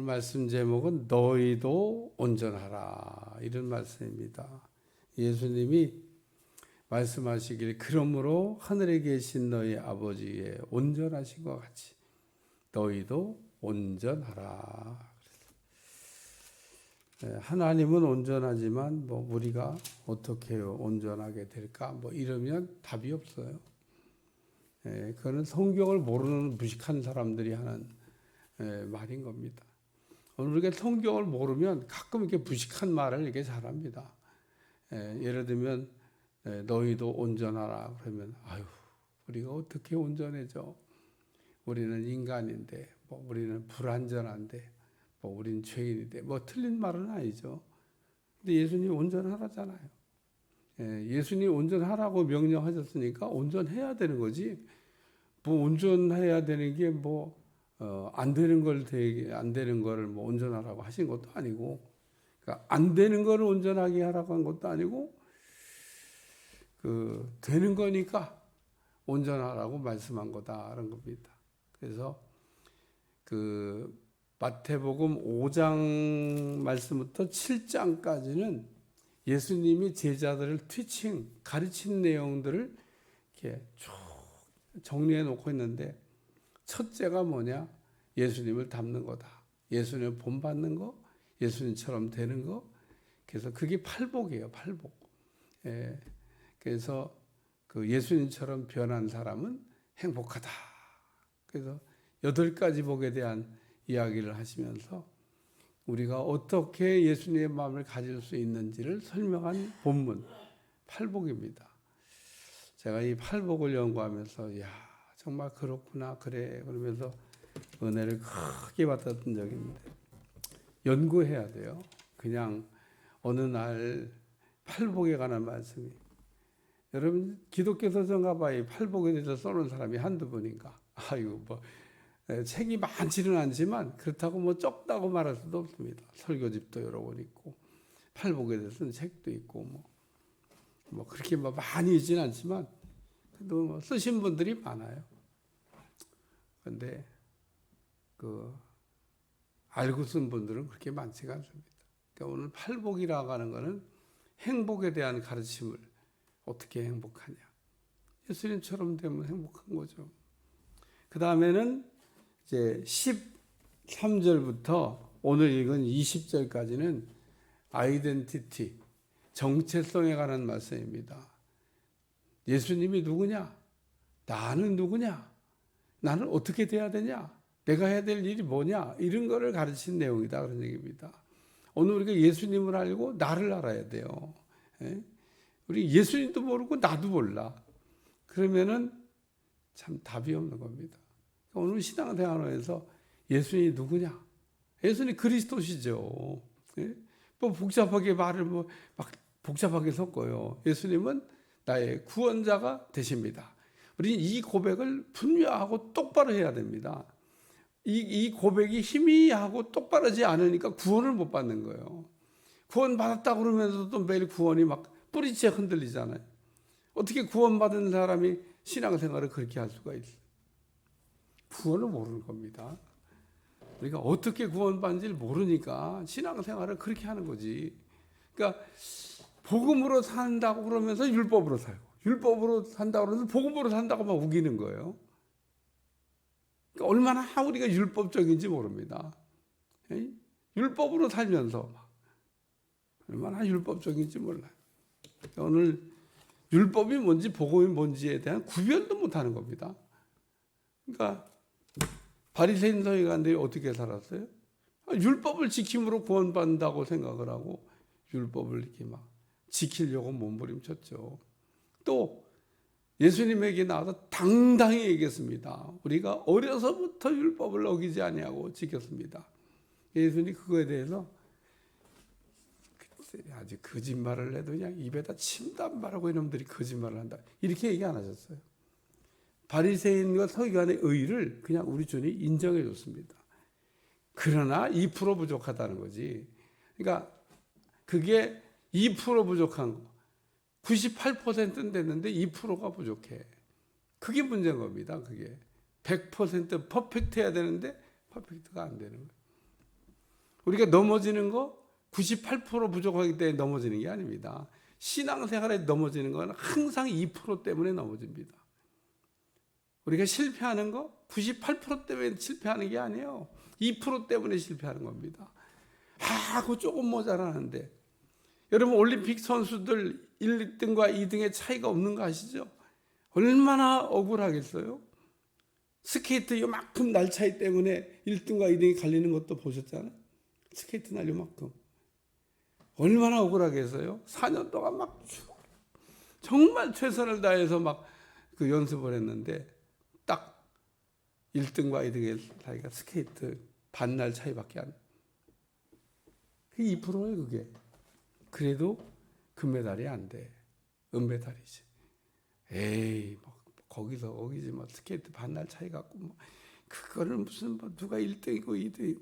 말씀 제목은 너희도 온전하라, 이런 말씀입니다. 예수님이 말씀하시길 그러므로 하늘에 계신 너희 아버지의 온전하신 것 같이 너희도 온전하라. 하나님은 온전하지만 우리가 어떻게 온전하게 될까 이러면 답이 없어요. 그거는 성경을 모르는 무식한 사람들이 하는 말인 겁니다. 우리가 성경을 모르면 가끔 이렇게 무식한 말을 이렇게 잘합니다. 예를 들면 너희도 온전하라 그러면 우리가 어떻게 온전해져? 우리는 인간인데, 우리는 불완전한데, 우리는 죄인인데, 틀린 말은 아니죠. 근데 예수님이 온전하라잖아요. 예수님이 온전하라고 명령하셨으니까 온전해야 되는 거지. 온전해야 되는 게 안 되는 거를 온전하라고 하신 것도 아니고, 그러니까 안 되는 거를 온전하게 하라고 한 것도 아니고, 되는 거니까 온전하라고 말씀한 거다라는 겁니다. 그래서 마태복음 5장 말씀부터 7장까지는 예수님이 제자들을 가르친 내용들을 이렇게 쭉 정리해 놓고 있는데, 첫째가 뭐냐? 예수님을 닮는 거다. 예수님을 본받는 거, 예수님처럼 되는 거. 그래서 그게 팔복이에요, 팔복. 그래서 예수님처럼 변한 사람은 행복하다. 그래서 8가지 복에 대한 이야기를 하시면서 우리가 어떻게 예수님의 마음을 가질 수 있는지를 설명한 본문, 팔복입니다. 제가 이 팔복을 연구하면서 정말 그렇구나, 그래, 그러면서 은혜를 크게 받았던 적이 있는데, 연구해야 돼요. 그냥 어느 날 팔복에 관한 말씀이, 여러분 기독교 서적가 봐야 팔복에 대해서 써놓은 사람이 한두 분인가? 책이 많지는 않지만 그렇다고 적다고 말할 수도 없습니다. 설교집도 여러 권 있고, 팔복에 대해서 쓴 책도 있고, 그렇게 많이 있지는 않지만 그래도 쓰신 분들이 많아요. 그런데 알고 쓴 분들은 그렇게 많지가 않습니다. 그러니까 오늘 팔복이라고 하는 것은 행복에 대한 가르침을, 어떻게 행복하냐, 예수님처럼 되면 행복한 거죠. 그 다음에는 이제 13절부터 오늘 읽은 20절까지는 아이덴티티, 정체성에 관한 말씀입니다. 예수님이 누구냐? 나는 누구냐? 나는 어떻게 돼야 되냐? 내가 해야 될 일이 뭐냐? 이런 거를 가르친 내용이다, 그런 얘기입니다. 오늘 우리가 예수님을 알고 나를 알아야 돼요. 우리 예수님도 모르고 나도 몰라. 그러면은 참 답이 없는 겁니다. 오늘 신앙생활에서 예수님이 누구냐? 예수님 그리스도시죠. 복잡하게 말을 막 복잡하게 섞어요. 예수님은 나의 구원자가 되십니다. 우리 이 고백을 분명하고 똑바로 해야 됩니다. 이 고백이 희미하고 똑바르지 않으니까 구원을 못 받는 거예요. 구원 받았다 그러면서도 매일 구원이 뿌리째 흔들리잖아요. 어떻게 구원받은 사람이 신앙생활을 그렇게 할 수가 있어요? 구원을 모르는 겁니다. 우리가 어떻게 구원받는지를 모르니까 신앙생활을 그렇게 하는 거지. 그러니까 복음으로 산다고 그러면서 율법으로 살고, 율법으로 산다고 그러면서 복음으로 산다고 우기는 거예요. 그러니까 얼마나 우리가 율법적인지 모릅니다. 율법으로 살면서 얼마나 율법적인지 몰라요. 그러니까 오늘 율법이 뭔지 복음이 뭔지에 대한 구별도 못하는 겁니다. 그러니까 바리새인 서기관들이 어떻게 살았어요? 율법을 지킴으로 구원받는다고 생각을 하고 율법을 이렇게 지키려고 몸부림쳤죠. 또 예수님에게 나와서 당당히 얘기했습니다. 우리가 어려서부터 율법을 어기지 아니하고 지켰습니다. 예수님이 그거에 대해서 아주 거짓말을 해도 그냥 입에다 침담바라고 이놈들이 거짓말을 한다, 이렇게 얘기 안 하셨어요. 바리새인과 서기관의 의의를 그냥 우리 주님이 인정해 줬습니다. 그러나 2% 부족하다는 거지. 그러니까 그게 2% 부족한 거. 98%는 됐는데 2%가 부족해. 그게 문제인 겁니다. 그게 100% 퍼펙트 해야 되는데 퍼펙트가 안 되는 거예요. 우리가 넘어지는 거 98% 부족하기 때문에 넘어지는 게 아닙니다. 신앙생활에 넘어지는 건 항상 2% 때문에 넘어집니다. 우리가 실패하는 거 98% 때문에 실패하는 게 아니에요. 2% 때문에 실패하는 겁니다. 그거 조금 모자라는데. 여러분 올림픽 선수들 1등과 2등의 차이가 없는 거 아시죠? 얼마나 억울하겠어요? 스케이트 요만큼 날 차이 때문에 1등과 2등이 갈리는 것도 보셨잖아요. 스케이트 날 요만큼. 얼마나 억울하겠어요? 4년 동안 막 정말 최선을 다해서 막 그 연습을 했는데 딱 1등과 2등의 차이가 스케이트 반날 차이밖에 안. 그게 2%예요, 그게. 그래도 금메달이 안 돼. 은메달이지. 에이, 뭐 거기서 거기지 뭐 스케이트 반날 차이 갖고 뭐 그거를 무슨 뭐 누가 1등이고 2등이고.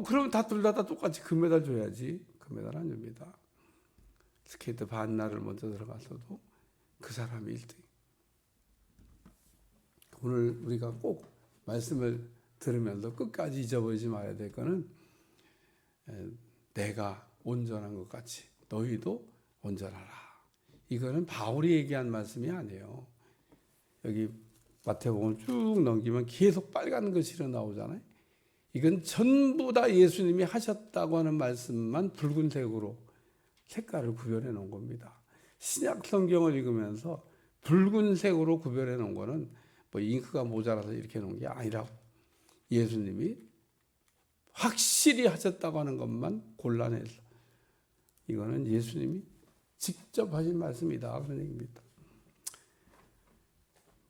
그러면 둘 다 똑같이 금메달 줘야지. 금메달 안 줍니다. 스케이트 반날을 먼저 들어가서도 그 사람이 1등. 오늘 우리가 꼭 말씀을 들으면서 끝까지 잊어버리지 말아야 될 거는 내가 온전한 것 같이 너희도 온전하라. 이거는 바울이 얘기한 말씀이 아니에요. 여기 마태복음 쭉 넘기면 계속 빨간 글씨로 나오잖아요. 이건 전부 다 예수님이 하셨다고 하는 말씀만 붉은색으로 색깔을 구별해 놓은 겁니다. 신약 성경을 읽으면서 붉은색으로 구별해 놓은 거는 뭐 잉크가 모자라서 이렇게 놓은 게 아니라고. 예수님이 확실히 하셨다고 하는 것만 골라내서 이거는 예수님이 직접 하신 말씀이다 그런 얘기입니다.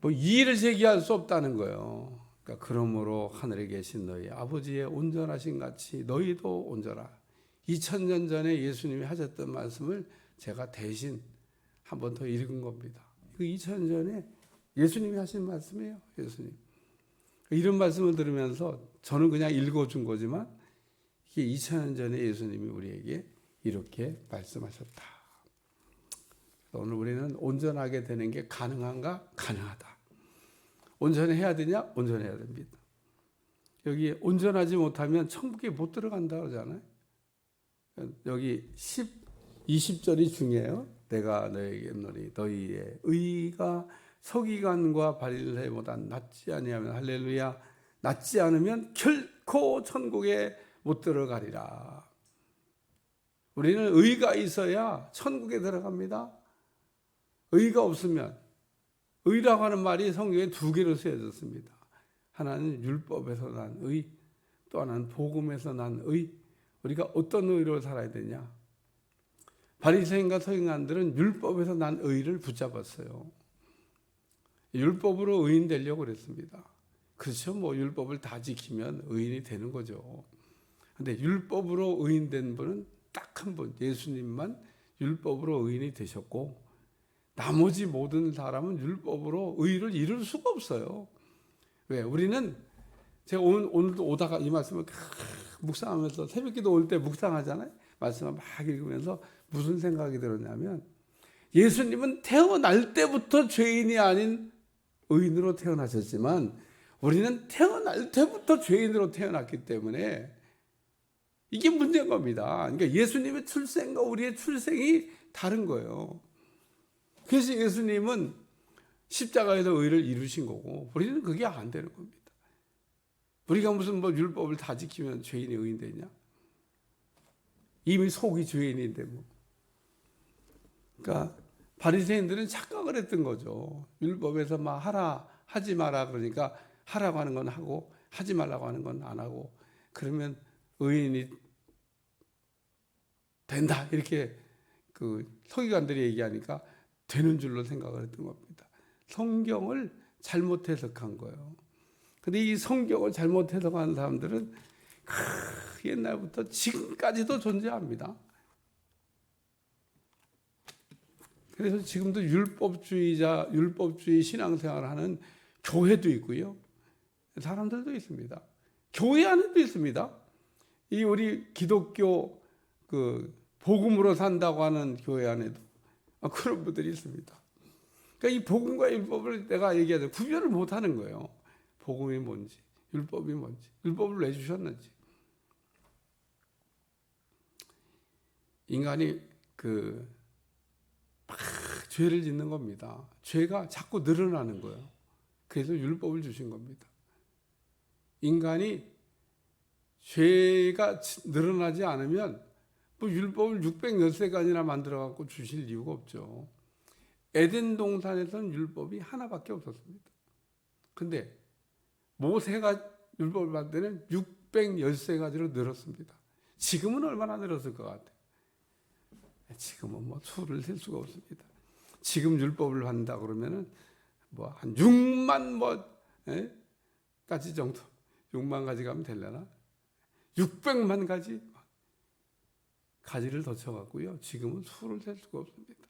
뭐 이의를 제기할 수 없다는 거예요. 그러니까 그러므로 하늘에 계신 너희 아버지의 온전하신 같이 너희도 온전하라. 2000년 전에 예수님이 하셨던 말씀을 제가 대신 한 번 더 읽은 겁니다. 그 2000년 전에 예수님이 하신 말씀이에요. 예수님. 이런 말씀을 들으면서 저는 그냥 읽어준 거지만 이게 2000년 전에 예수님이 우리에게 이렇게 말씀하셨다. 오늘 우리는 온전하게 되는 게 가능한가? 가능하다. 온전해야 되냐? 온전해야 됩니다. 여기 온전하지 못하면 천국에 못 들어간다 그러잖아요. 여기 20절이 중요해요. 내가 너에게 이르노니 너희의 의가 서기관과 바리새인보다 낫지 아니하면 할렐루야 낫지 않으면 결코 천국에 못 들어가리라. 우리는 의가 있어야 천국에 들어갑니다. 의가 없으면 의라고 하는 말이 성경에 2개로 쓰여졌습니다. 하나는 율법에서 난 의, 또 하나는 복음에서 난 의. 우리가 어떤 의로 살아야 되냐? 바리새인과 서기관들은 율법에서 난 의를 붙잡았어요. 율법으로 의인 되려고 그랬습니다. 그렇죠. 뭐 율법을 다 지키면 의인이 되는 거죠. 근데 율법으로 의인된 분은 딱 한 분, 예수님만 율법으로 의인이 되셨고 나머지 모든 사람은 율법으로 의를 이룰 수가 없어요. 왜? 우리는 제가 오늘도 오다가 이 말씀을 묵상하면서 새벽기도 올 때 묵상하잖아요. 말씀을 막 읽으면서 무슨 생각이 들었냐면 예수님은 태어날 때부터 죄인이 아닌 의인으로 태어나셨지만 우리는 태어날 때부터 죄인으로 태어났기 때문에 이게 문제인 겁니다. 그러니까 예수님의 출생과 우리의 출생이 다른 거예요. 그래서 예수님은 십자가에서 의를 이루신 거고 우리는 그게 안 되는 겁니다. 우리가 무슨 뭐 율법을 다 지키면 죄인이 의인 되냐? 이미 속이 죄인인데 뭐. 그러니까 바리새인들은 착각을 했던 거죠. 율법에서 막 하라 하지 마라 그러니까 하라고 하는 건 하고 하지 말라고 하는 건 안 하고 그러면 의인이 된다 이렇게 그 서기관들이 얘기하니까 되는 줄로 생각을 했던 겁니다. 성경을 잘못 해석한 거예요. 근데 이 성경을 잘못 해석한 사람들은 옛날부터 지금까지도 존재합니다. 그래서 지금도 율법주의 신앙생활을 하는 교회도 있고요. 사람들도 있습니다. 교회 안에도 있습니다. 이 우리 기독교 그 복음으로 산다고 하는 교회 안에도 그런 분들이 있습니다. 그러니까 이 복음과 율법을 내가 얘기하자 구별을 못 하는 거예요. 복음이 뭔지, 율법이 뭔지, 율법을 왜 주셨는지. 인간이 막 죄를 짓는 겁니다. 죄가 자꾸 늘어나는 거예요. 그래서 율법을 주신 겁니다. 인간이 죄가 늘어나지 않으면 뭐 율법을 613가지나 만들어 갖고 주실 이유가 없죠. 에덴 동산에서는 율법이 하나밖에 없었습니다. 근데 모세가 율법을 받을 때는 613가지로 늘었습니다. 지금은 얼마나 늘었을 것 같아요? 지금은 뭐 수를 셀 수가 없습니다. 지금 율법을 한다 그러면은 뭐 한 6만 가지 정도, 6만 가지 가면 되려나? 600만 가지 가지를 더 쳐갖고요. 지금은 수를 셀 수가 없습니다.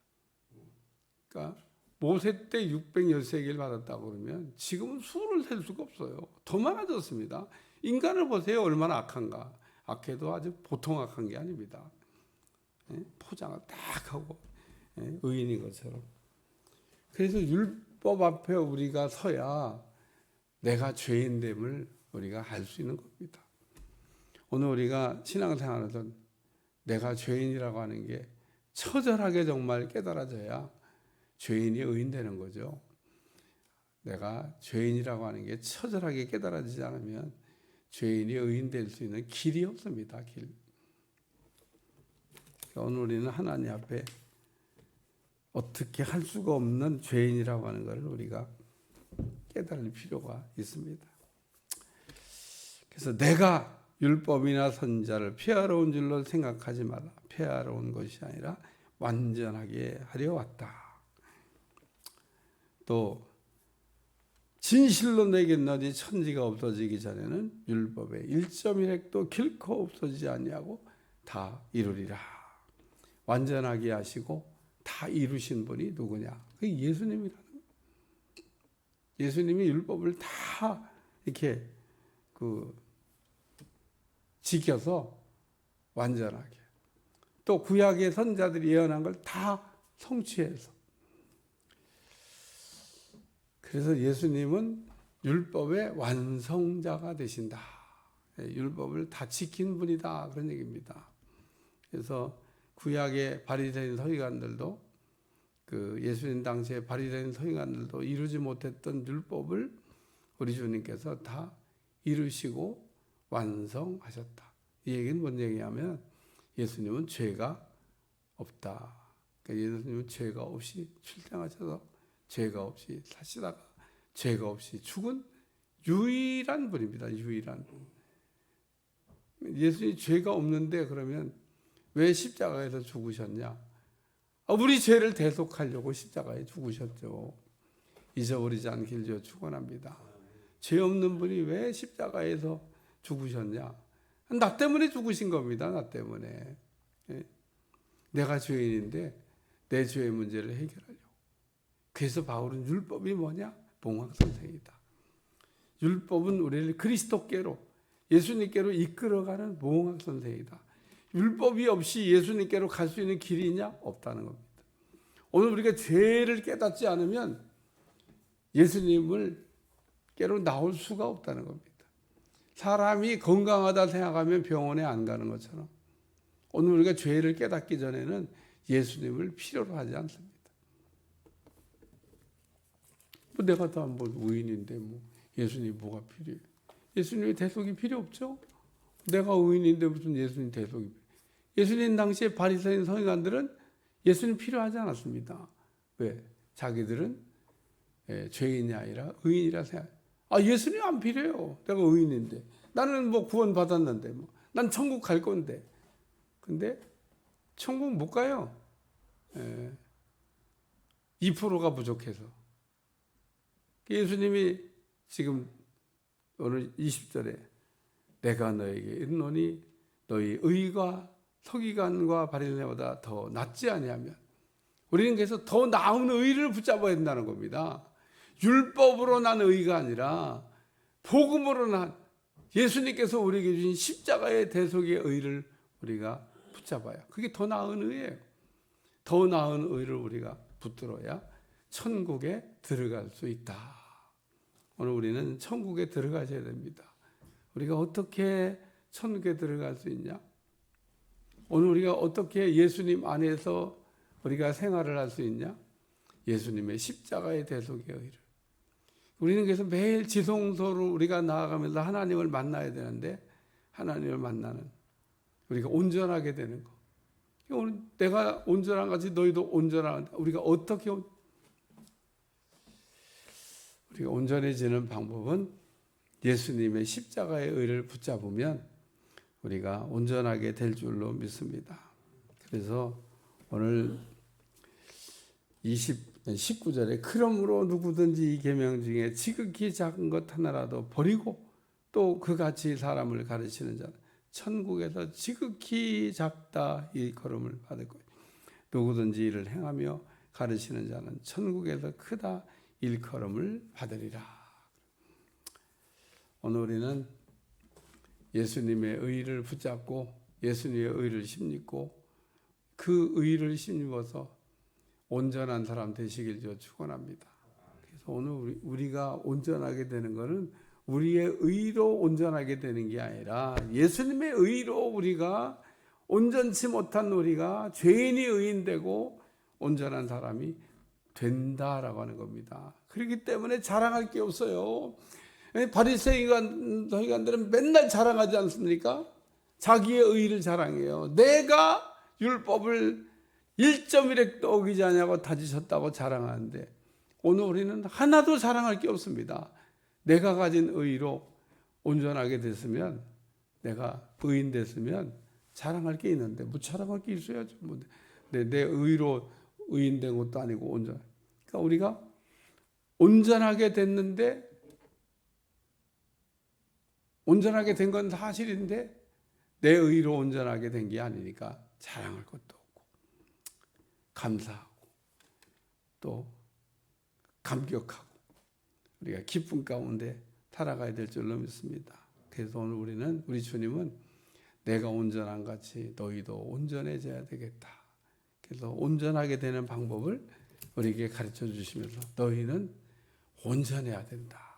그러니까 모세 때 613개를 받았다고 그러면 지금은 수를 셀 수가 없어요. 더 많아졌습니다. 인간을 보세요. 얼마나 악한가. 악해도 아주 보통 악한 게 아닙니다. 포장을 딱 하고 의인인 것처럼. 그래서 율법 앞에 우리가 서야 내가 죄인됨을 우리가 알 수 있는 겁니다. 오늘 우리가 신앙생활에서 내가 죄인이라고 하는 게 처절하게 정말 깨달아져야 죄인이 의인 되는 거죠. 내가 죄인이라고 하는 게 처절하게 깨달아지지 않으면 죄인이 의인 될 수 있는 길이 없습니다. 길. 오늘 우리는 하나님 앞에 어떻게 할 수가 없는 죄인이라고 하는 것을 우리가 깨달을 필요가 있습니다. 그래서 내가 율법이나 선지자를 폐하러온 줄로 생각하지 마라. 폐하러온 것이 아니라 완전하게 하려 왔다. 또 진실로 내게 너희 천지가 없어지기 전에는 율법의 1.1획도 결코 없어지지 아니하고 다 이루리라. 완전하게 하시고 다 이루신 분이 누구냐? 그게 예수님이라는 거예요. 예수님이 율법을 다 이렇게 지켜서 완전하게, 또 구약의 선자들이 예언한 걸 다 성취해서. 그래서 예수님은 율법의 완성자가 되신다. 율법을 다 지킨 분이다. 그런 얘기입니다. 그래서 구약의 바리새인 서기관들도 예수님 당시에 바리새인 서기관들도 이루지 못했던 율법을 우리 주님께서 다 이루시고 완성하셨다. 이 얘기는 뭔 얘기냐면 예수님은 죄가 없다. 그러니까 예수님은 죄가 없이 출생하셔서 죄가 없이 사시다가 죄가 없이 죽은 유일한 분입니다. 유일한 분. 예수님이 죄가 없는데 그러면 왜 십자가에서 죽으셨냐? 우리 죄를 대속하려고 십자가에 죽으셨죠. 잊어버리지 않길 저 축원합니다. 죄 없는 분이 왜 십자가에서 죽으셨냐? 나 때문에 죽으신 겁니다. 나 때문에. 내가 죄인인데 내 죄의 문제를 해결하려고. 그래서 바울은 율법이 뭐냐? 몽학선생이다. 율법은 우리를 그리스도께로, 예수님께로 이끌어가는 몽학선생이다. 율법이 없이 예수님께로 갈 수 있는 길이 있냐? 없다는 겁니다. 오늘 우리가 죄를 깨닫지 않으면 예수님을께로 나올 수가 없다는 겁니다. 사람이 건강하다 생각하면 병원에 안 가는 것처럼 오늘 우리가 죄를 깨닫기 전에는 예수님을 필요로 하지 않습니다. 내가 다 의인인데 예수님 뭐가 필요해요? 예수님의 대속이 필요 없죠? 내가 의인인데 무슨 예수님 대속이 필요해요? 예수님 당시에 바리새인 서기관들은 예수님 필요하지 않았습니다. 왜? 자기들은 죄인이 아니라 의인이라 생각. 예수님 안 필요해요. 내가 의인인데. 나는 구원 받았는데 난 천국 갈 건데. 근데 천국 못 가요. 2%가 부족해서. 예수님이 지금 오늘 20절에 내가 너에게 이르노니 너희 의가 서기관과 바리새인보다 더 낫지 아니하면, 우리는 그래서 더 나은 의를 붙잡아야 된다는 겁니다. 율법으로 난 의가 아니라 복음으로 난 예수님께서 우리에게 주신 십자가의 대속의 의를 우리가 붙잡아야, 그게 더 나은 의예요. 더 나은 의를 우리가 붙들어야 천국에 들어갈 수 있다. 오늘 우리는 천국에 들어가셔야 됩니다. 우리가 어떻게 천국에 들어갈 수 있냐? 오늘 우리가 어떻게 예수님 안에서 우리가 생활을 할 수 있냐? 예수님의 십자가의 대속의 의를. 우리는 그래서 매일 지성소로 우리가 나아가면서 하나님을 만나야 되는데, 하나님을 만나는 우리가 온전하게 되는 거. 오늘 내가 온전한 같이 너희도 온전한, 우리가 어떻게 우리가 온전해지는 방법은 예수님의 십자가의 의를 붙잡으면 우리가 온전하게 될 줄로 믿습니다. 그래서 오늘 19절에 그러므로 누구든지 이 계명 중에 지극히 작은 것 하나라도 버리고 또 그같이 사람을 가르치는 자는 천국에서 지극히 작다 이 걸음을 받을 거예요. 누구든지 이를 행하며 가르치는 자는 천국에서 크다 일컬음을 받으리라. 오늘 우리는 예수님의 의를 붙잡고 예수님의 의를 힘입고 그 의를 힘입어서 온전한 사람 되시길 축원합니다. 그래서 오늘 우리가 온전하게 되는 것은 우리의 의로 온전하게 되는 게 아니라 예수님의 의로 우리가 온전치 못한 우리가 죄인이 의인되고 온전한 사람이 된다라고 하는 겁니다. 그렇기 때문에 자랑할 게 없어요. 바리새인들은 맨날 자랑하지 않습니까? 자기의 의를 자랑해요. 내가 율법을 1.1획도 어기지 않냐고 다지셨다고 자랑하는데 오늘 우리는 하나도 자랑할 게 없습니다. 내가 가진 의로 온전하게 됐으면, 내가 의인 됐으면 자랑할 게 있는데 뭐 자랑할 게 있어야죠. 내 의로 의인된 것도 아니고 온전. 그러니까 우리가 온전하게 됐는데, 온전하게 된 건 사실인데 내 의로 온전하게 된 게 아니니까 자랑할 것도 없고 감사하고 또 감격하고 우리가 기쁨 가운데 살아가야 될 줄로 믿습니다. 그래서 오늘 우리 주님은 내가 온전한 같이 너희도 온전해져야 되겠다. 그래서 온전하게 되는 방법을 우리에게 가르쳐 주시면서 너희는 온전해야 된다.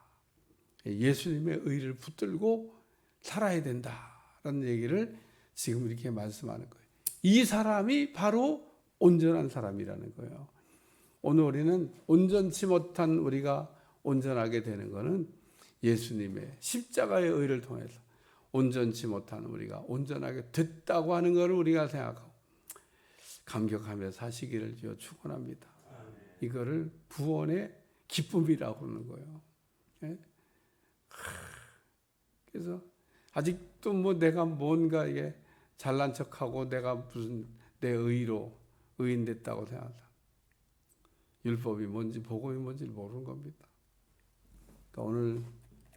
예수님의 의를 붙들고 살아야 된다라는 얘기를 지금 이렇게 말씀하는 거예요. 이 사람이 바로 온전한 사람이라는 거예요. 오늘 우리는 온전치 못한 우리가 온전하게 되는 것은 예수님의 십자가의 의를 통해서 온전치 못한 우리가 온전하게 됐다고 하는 것을 우리가 생각하고 감격하며 사시기를 축원합니다. 이거를 구원의 기쁨이라고 하는 거예요. 그래서 아직도 뭐 내가 뭔가 이게 잘난 척하고 내가 무슨 내 의로 의인 됐다고 생각한다. 율법이 뭔지 복음이 뭔지를 모르는 겁니다. 그러니까 오늘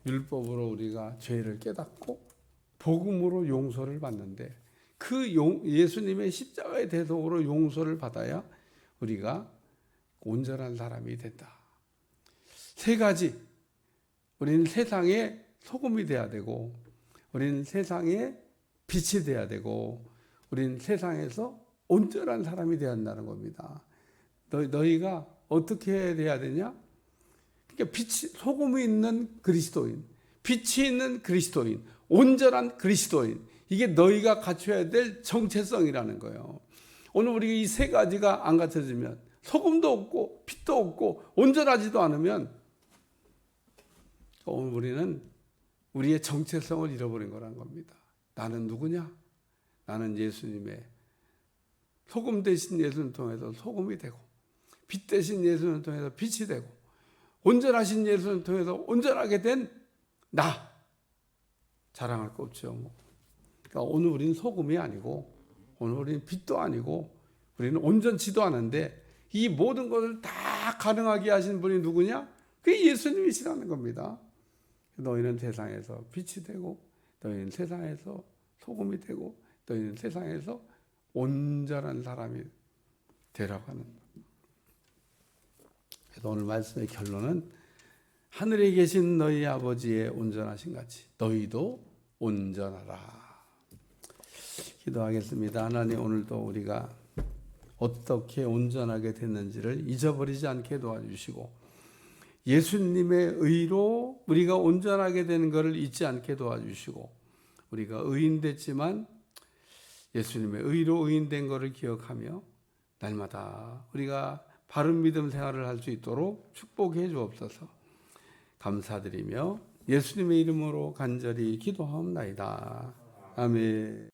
율법으로 우리가 죄를 깨닫고 복음으로 용서를 받는데 그 예수님의 십자가의 대속으로 용서를 받아야 우리가 온전한 사람이 된다. 세 가지. 우리는 세상에 소금이 돼야 되고, 우리는 세상에 빛이 돼야 되고, 우리는 세상에서 온전한 사람이 되어야 한다는 겁니다. 너희가 어떻게 돼야 되냐? 그러니까 소금이 있는 그리스도인, 빛이 있는 그리스도인, 온전한 그리스도인, 이게 너희가 갖춰야 될 정체성이라는 거예요. 오늘 우리가 이 세 가지가 안 갖춰지면, 소금도 없고 빛도 없고 온전하지도 않으면 오늘 우리는 우리의 정체성을 잃어버린 거란 겁니다. 나는 누구냐? 나는 예수님의 소금 대신 예수님을 통해서 소금이 되고, 빛 대신 예수님을 통해서 빛이 되고, 온전하신 예수님을 통해서 온전하게 된 나. 자랑할 거 없죠. 그러니까 오늘 우리는 소금이 아니고, 오늘 우리는 빛도 아니고, 우리는 온전치도 않은데 이 모든 것을 다 가능하게 하신 분이 누구냐? 그게 예수님이시라는 겁니다. 너희는 세상에서 빛이 되고, 너희는 세상에서 소금이 되고, 너희는 세상에서 온전한 사람이 되라고 하는 거예요. 그래서 오늘 말씀의 결론은 하늘에 계신 너희 아버지의 온전하신 같이 너희도 온전하라. 기도하겠습니다. 하나님, 오늘도 우리가 어떻게 온전하게 됐는지를 잊어버리지 않게 도와주시고, 예수님의 의로 우리가 온전하게 되는 것을 잊지 않게 도와주시고, 우리가 의인 됐지만 예수님의 의로 의인된 것을 기억하며 날마다 우리가 바른 믿음 생활을 할 수 있도록 축복해 주옵소서. 감사드리며 예수님의 이름으로 간절히 기도하옵나이다. 아멘.